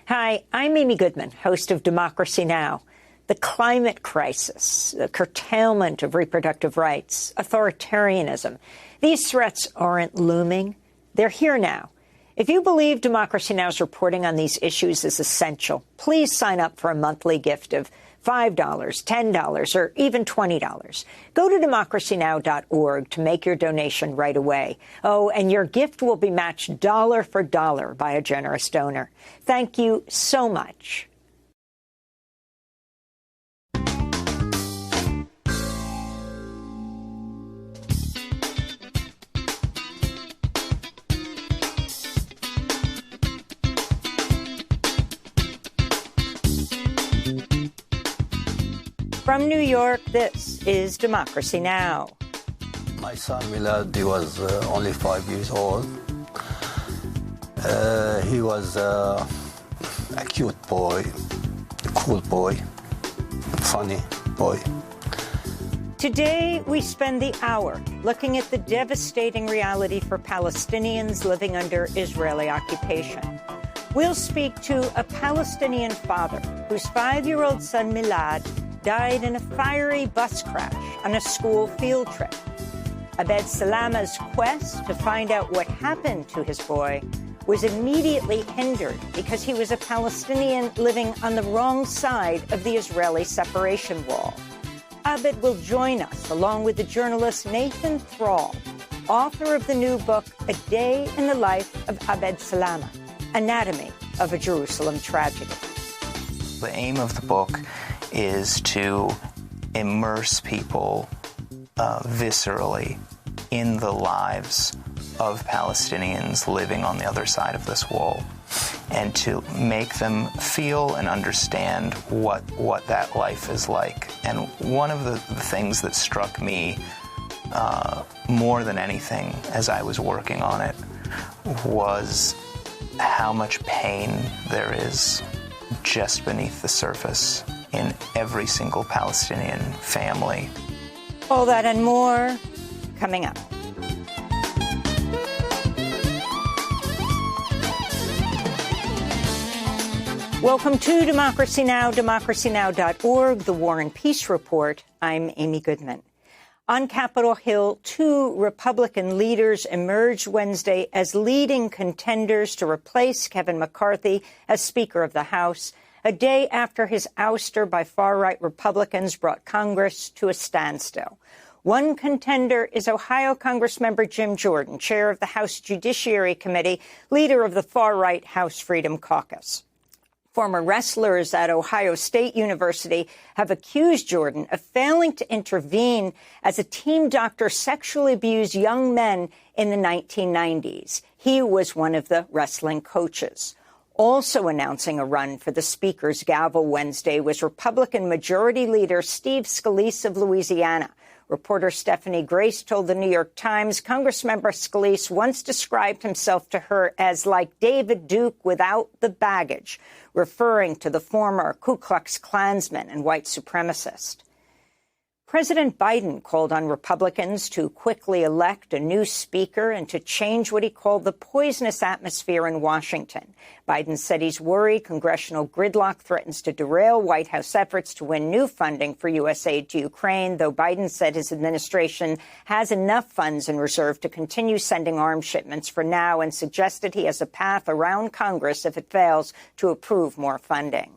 Hi, I'm Amy Goodman, host of Democracy Now! The climate crisis, the curtailment of reproductive rights, authoritarianism. These threats aren't looming. They're here now. If you believe Democracy Now!'s reporting on these issues is essential, please sign up for a monthly gift of $5, $10, or even $20. Go to democracynow.org to make your donation right away. Oh, and your gift will be matched dollar for dollar by a generous donor. Thank you so much. From New York, this is Democracy Now! My son Milad, he was only 5 years old. He was a cute boy, a cool boy, funny boy. Today, we spend the hour looking at the devastating reality for Palestinians living under Israeli occupation. We'll speak to a Palestinian father whose 5-year-old son Milad died in a fiery bus crash on a school field trip. Abed Salama's quest to find out what happened to his boy was immediately hindered because he was a Palestinian living on the wrong side of the Israeli separation wall. Abed will join us, along with the journalist Nathan Thrall, author of the new book, A Day in the Life of Abed Salama, Anatomy of a Jerusalem Tragedy. The aim of the book is to immerse people viscerally in the lives of Palestinians living on the other side of this wall, and to make them feel and understand what that life is like. And one of the things that struck me more than anything as I was working on it was how much pain there is just beneath the surface in every single Palestinian family. All that and more coming up. Welcome to Democracy Now!, democracynow.org, the War and Peace Report. I'm Amy Goodman. On Capitol Hill, 2 Republican leaders emerged Wednesday as leading contenders to replace Kevin McCarthy as Speaker of the House, a day after his ouster by far-right Republicans brought Congress to a standstill. One contender is Ohio Congressmember Jim Jordan, chair of the House Judiciary Committee, leader of the far-right House Freedom Caucus. Former wrestlers at Ohio State University have accused Jordan of failing to intervene as a team doctor sexually abused young men in the 1990s. He was one of the wrestling coaches. Also announcing a run for the Speaker's gavel Wednesday was Republican Majority Leader Steve Scalise of Louisiana. Reporter Stephanie Grace told the New York Times Congressmember Scalise once described himself to her as like David Duke without the baggage, referring to the former Ku Klux Klansman and white supremacist. President Biden called on Republicans to quickly elect a new speaker and to change what he called the poisonous atmosphere in Washington. Biden said he's worried congressional gridlock threatens to derail White House efforts to win new funding for U.S. aid to Ukraine, though Biden said his administration has enough funds in reserve to continue sending arms shipments for now, and suggested he has a path around Congress if it fails to approve more funding.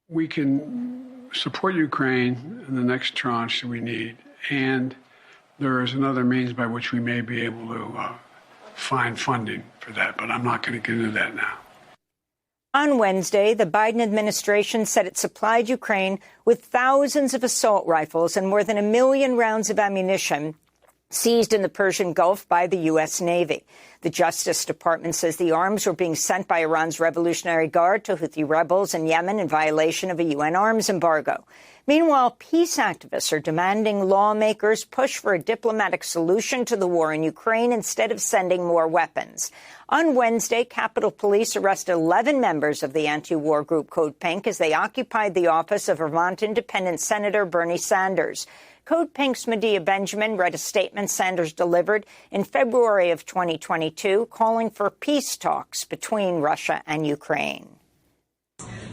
We can support Ukraine in the next tranche that we need, and there is another means by which we may be able to find funding for that, but I'm not going to get into that now. On Wednesday, the Biden administration said it supplied Ukraine with thousands of assault rifles and more than 1 million rounds of ammunition seized in the Persian Gulf by the U.S. Navy. The Justice Department says the arms were being sent by Iran's Revolutionary Guard to Houthi rebels in Yemen in violation of a UN arms embargo. Meanwhile, peace activists are demanding lawmakers push for a diplomatic solution to the war in Ukraine instead of sending more weapons. On Wednesday, Capitol Police arrested 11 members of the anti-war group Code Pink as they occupied the office of Vermont Independent Senator Bernie Sanders. Code Pink's Medea Benjamin read a statement Sanders delivered in February of 2022 calling for peace talks between Russia and Ukraine.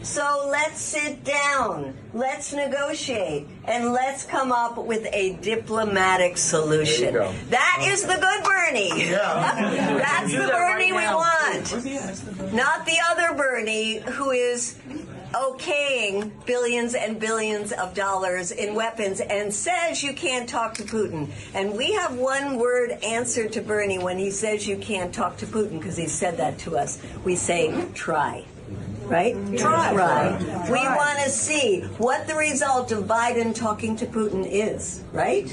So let's sit down, let's negotiate, and let's come up with a diplomatic solution. That is the good Bernie. Yeah. That's the Bernie we want. Not the other Bernie who is okaying billions and billions of dollars in weapons and says you can't talk to Putin. And we have one word answer to Bernie when he says you can't talk to Putin, because he said that to us. We say, try. Right? Try. We want to see what the result of Biden talking to Putin is, right?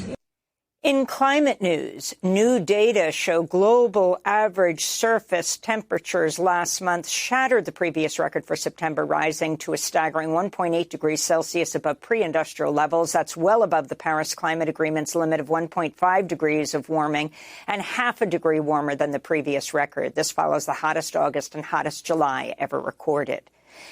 In climate news, new data show global average surface temperatures last month shattered the previous record for September, rising to a staggering 1.8 degrees Celsius above pre-industrial levels. That's well above the Paris Climate Agreement's limit of 1.5 degrees of warming and half a degree warmer than the previous record. This follows the hottest August and hottest July ever recorded.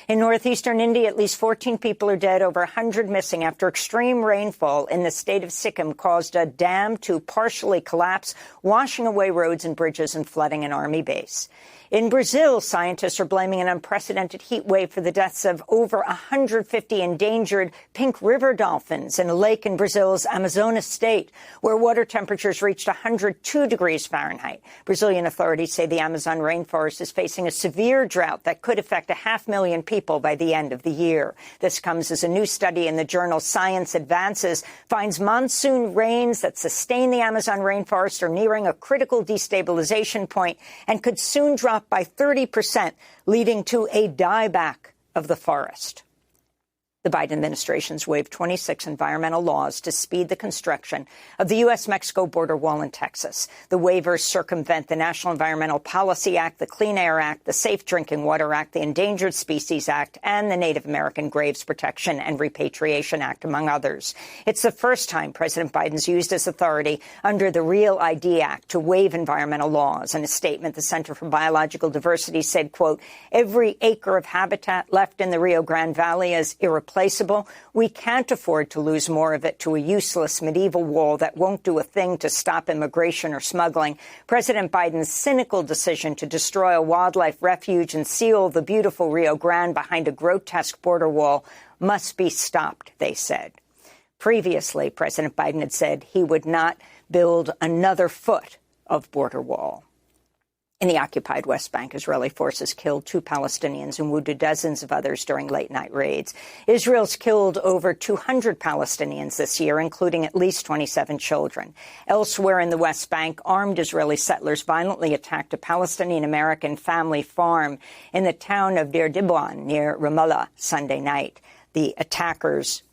In northeastern India, at least 14 people are dead, over 100 missing after extreme rainfall in the state of Sikkim caused a dam to partially collapse, washing away roads and bridges and flooding an army base. In Brazil, scientists are blaming an unprecedented heat wave for the deaths of over 150 endangered pink river dolphins in a lake in Brazil's Amazonas state, where water temperatures reached 102 degrees Fahrenheit. Brazilian authorities say the Amazon rainforest is facing a severe drought that could affect 500,000 people by the end of the year. This comes as a new study in the journal Science Advances finds monsoon rains that sustain the Amazon rainforest are nearing a critical destabilization point and could soon drop by 30%, leading to a dieback of the forest. The Biden administration's waived 26 environmental laws to speed the construction of the U.S.-Mexico border wall in Texas. The waivers circumvent the National Environmental Policy Act, the Clean Air Act, the Safe Drinking Water Act, the Endangered Species Act, and the Native American Graves Protection and Repatriation Act, among others. It's the first time President Biden's used his authority under the Real ID Act to waive environmental laws. In a statement, the Center for Biological Diversity said, quote, "Every acre of habitat left in the Rio Grande Valley is irreplaceable. We can't afford to lose more of it to a useless medieval wall that won't do a thing to stop immigration or smuggling. President Biden's cynical decision to destroy a wildlife refuge and seal the beautiful Rio Grande behind a grotesque border wall must be stopped," they said. Previously, President Biden had said he would not build another foot of border wall. In the occupied West Bank, Israeli forces killed 2 Palestinians and wounded dozens of others during late-night raids. Israel's killed over 200 Palestinians this year, including at least 27 children. Elsewhere in the West Bank, armed Israeli settlers violently attacked a Palestinian-American family farm in the town of Deir Dibwan near Ramallah Sunday night. The attackers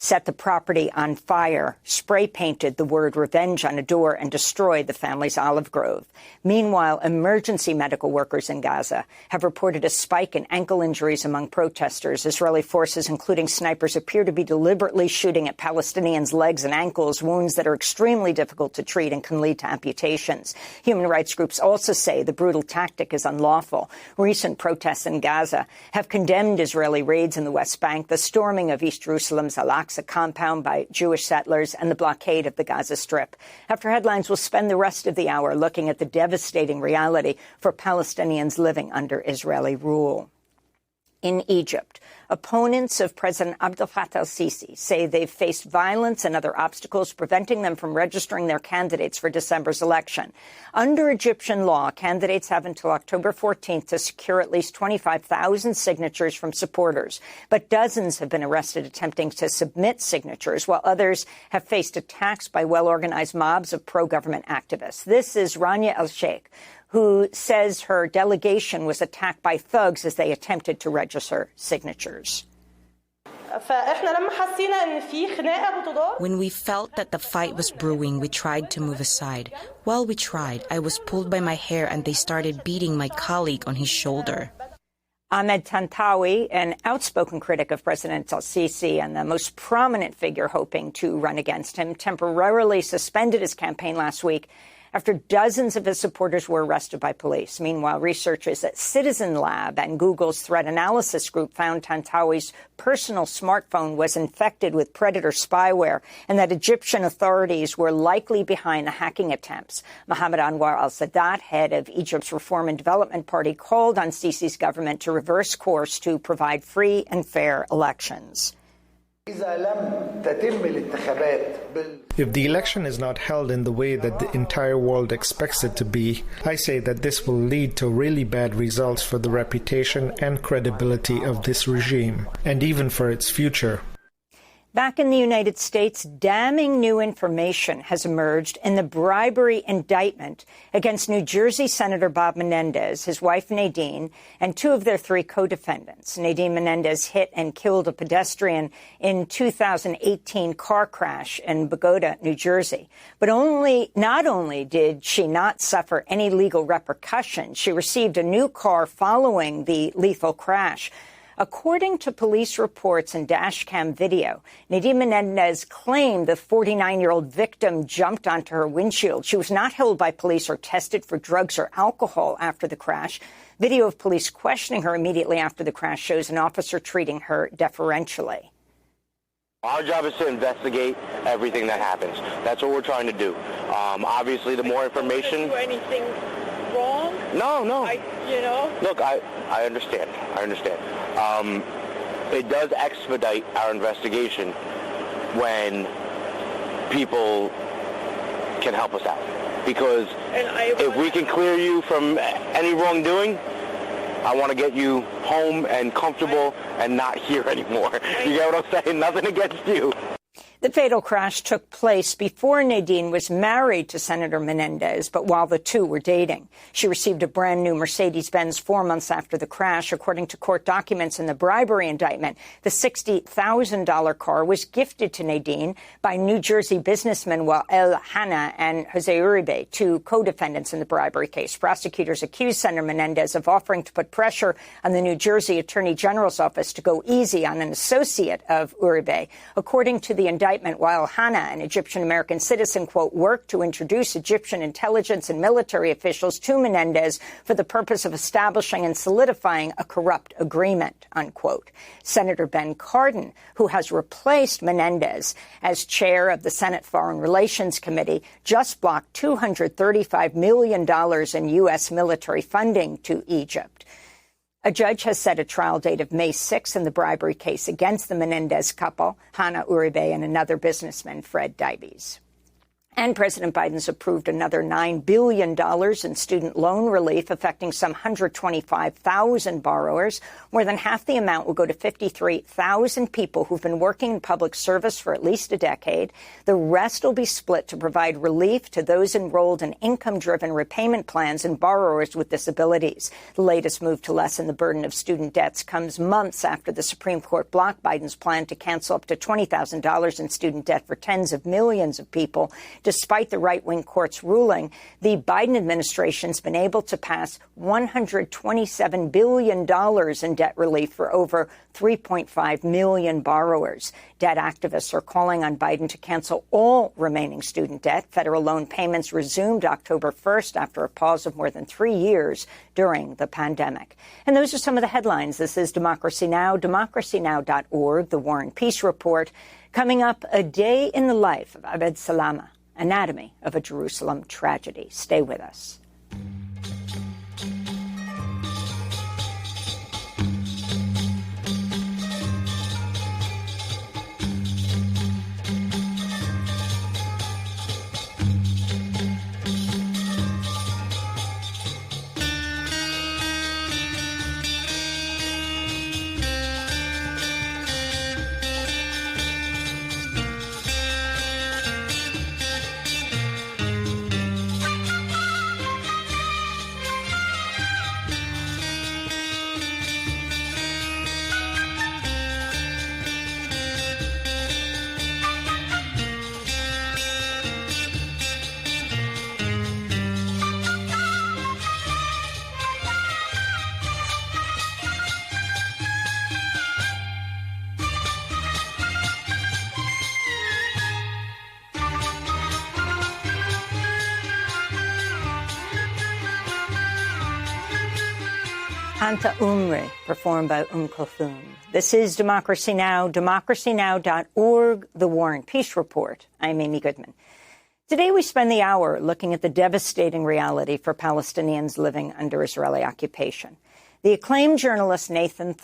set the property on fire, spray-painted the word revenge on a door, and destroyed the family's olive grove. Meanwhile, emergency medical workers in Gaza have reported a spike in ankle injuries among protesters. Israeli forces, including snipers, appear to be deliberately shooting at Palestinians' legs and ankles, wounds that are extremely difficult to treat and can lead to amputations. Human rights groups also say the brutal tactic is unlawful. Recent protests in Gaza have condemned Israeli raids in the West Bank, the storming of East Jerusalem's Al-Aqsa compound by Jewish settlers, and the blockade of the Gaza Strip. After headlines, we'll spend the rest of the hour looking at the devastating reality for Palestinians living under Israeli rule. In Egypt, opponents of President Abdel Fattah al-Sisi say they've faced violence and other obstacles preventing them from registering their candidates for December's election. Under Egyptian law, candidates have until October 14th to secure at least 25,000 signatures from supporters. But dozens have been arrested attempting to submit signatures, while others have faced attacks by well-organized mobs of pro-government activists. This is Rania El-Sheikh, who says her delegation was attacked by thugs as they attempted to register signatures. When we felt that the fight was brewing, we tried to move aside. While we tried, I was pulled by my hair and they started beating my colleague on his shoulder. Ahmed Tantawi, an outspoken critic of President al-Sisi and the most prominent figure hoping to run against him, temporarily suspended his campaign last week after dozens of his supporters were arrested by police. Meanwhile, researchers at Citizen Lab and Google's threat analysis group found Tantawi's personal smartphone was infected with predator spyware and that Egyptian authorities were likely behind the hacking attempts. Mohammed Anwar al-Sadat, head of Egypt's Reform and Development Party, called on Sisi's government to reverse course to provide free and fair elections. If the election is not held in the way that the entire world expects it to be, I say that this will lead to really bad results for the reputation and credibility of this regime, and even for its future. Back in the United States, damning new information has emerged in the bribery indictment against New Jersey Senator Bob Menendez, his wife Nadine, and two of their three co-defendants. Nadine Menendez hit and killed a pedestrian in 2018 car crash in Bogota, New Jersey. But not only did she not suffer any legal repercussions, she received a new car following the lethal crash. According to police reports and dashcam video, Nadine Menendez claimed the 49-year-old victim jumped onto her windshield. She was not held by police or tested for drugs or alcohol after the crash. Video of police questioning her immediately after the crash shows an officer treating her deferentially. Our job is to investigate everything that happens. That's what we're trying to do. Obviously, the more information... Do anything wrong? No. Look, I understand. It does expedite our investigation when people can help us out. Because if we can clear you from any wrongdoing, I want to get you home and comfortable and not here anymore. You get what I'm saying? Nothing against you. The fatal crash took place before Nadine was married to Senator Menendez, but while the two were dating. She received a brand new Mercedes-Benz 4 months after the crash. According to court documents in the bribery indictment, the $60,000 car was gifted to Nadine by New Jersey businessmen Wael Hanna and Jose Uribe, two co-defendants in the bribery case. Prosecutors accused Senator Menendez of offering to put pressure on the New Jersey Attorney General's office to go easy on an associate of Uribe. According to the indictment, while Hanna, an Egyptian-American citizen, quote, worked to introduce Egyptian intelligence and military officials to Menendez for the purpose of establishing and solidifying a corrupt agreement, unquote. Senator Ben Cardin, who has replaced Menendez as chair of the Senate Foreign Relations Committee, just blocked $235 million in U.S. military funding to Egypt. A judge has set a trial date of May 6 in the bribery case against the Menendez couple, Hannah Uribe and another businessman, Fred Dybes. And President Biden's approved another $9 billion in student loan relief affecting some 125,000 borrowers. More than half the amount will go to 53,000 people who've been working in public service for at least a decade. The rest will be split to provide relief to those enrolled in income-driven repayment plans and borrowers with disabilities. The latest move to lessen the burden of student debts comes months after the Supreme Court blocked Biden's plan to cancel up to $20,000 in student debt for tens of millions of people. Despite the right-wing court's ruling, the Biden administration's been able to pass $127 billion in debt relief for over 3.5 million borrowers. Debt activists are calling on Biden to cancel all remaining student debt. Federal loan payments resumed October 1st after a pause of more than 3 years during the pandemic. And those are some of the headlines. This is Democracy Now!, democracynow.org, The War and Peace Report. Coming up, a day in the life of Abed Salama, Anatomy of a Jerusalem Tragedy. Stay with us. Tanta Umri, performed by Kulthum. This is Democracy Now!, democracynow.org, The War and Peace Report. I'm Amy Goodman. Today we spend the hour looking at the devastating reality for Palestinians living under Israeli occupation. The acclaimed journalist Nathan